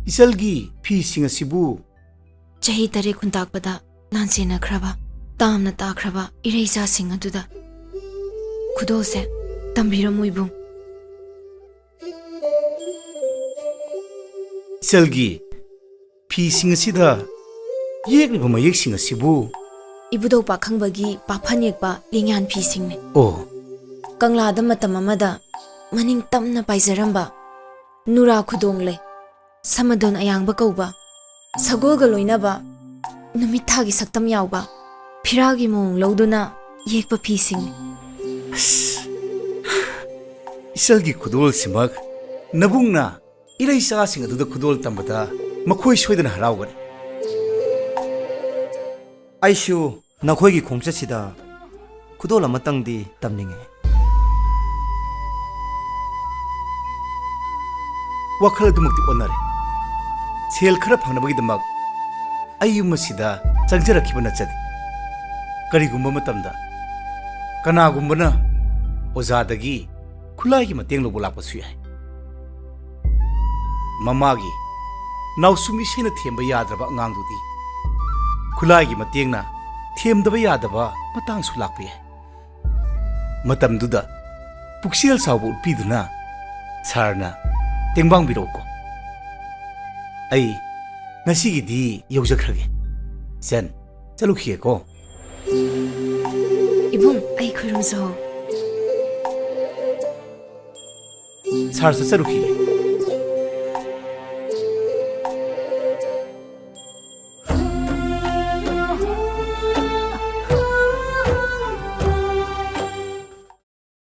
इचलगी फीसिंग असिबु चही तरे खुंताकपदा लांसेना खरबा तामना ताखरबा इरेजा सिंह अदुदा खुदोसे तंबिरमु इबुं इचलगी फीसिंग असिदा येगलिबा मयेक्सिंग असिबु इबुदौ पाखंबगी पाफानेकबा लिंयान फीसिंगने ओ कंगलादा मतम अमदा मनिंग तमना पाइजरंबा नुरा खुदोंगले समदोन अयांगबा कौबा सगोलगा लोइनाबा नुमिथागी सक्तम यावबा फिरागी मोंग लौदुना येकबा फीसिंग इचलगी खुदोल सिमक नबुंगना इरेसा सिंग अदुदा खुदोल तंबदा मखोय सोइदना हरावगनी आइशु नखोयगी खोंगचसिदा खुदोल अमतंगदी तमनिंगे वखल दुमक्ति ओनरे सेल खरा फंगनबगीदमक अयुमसिदा चंगजरखिबा नचदि करिगुंबा मतमदा कनागुंबना ओजादगी खुलागी मतेंग लोबो लापसु याय ममागी नाउसुमी सेना थेंबा याद्रबा अंगांगदुदी खुलागी मतेंगना थेमदबा यादबा मतांगसु लाकपा याय मतमदुदा पुक्सेल सावबो उपिदुना सारना तेंबांग बिरोको आई नसीगिदी यौजखरगे सन चलुखिएको इबुं आई खुरुमसो सार से चलुखिए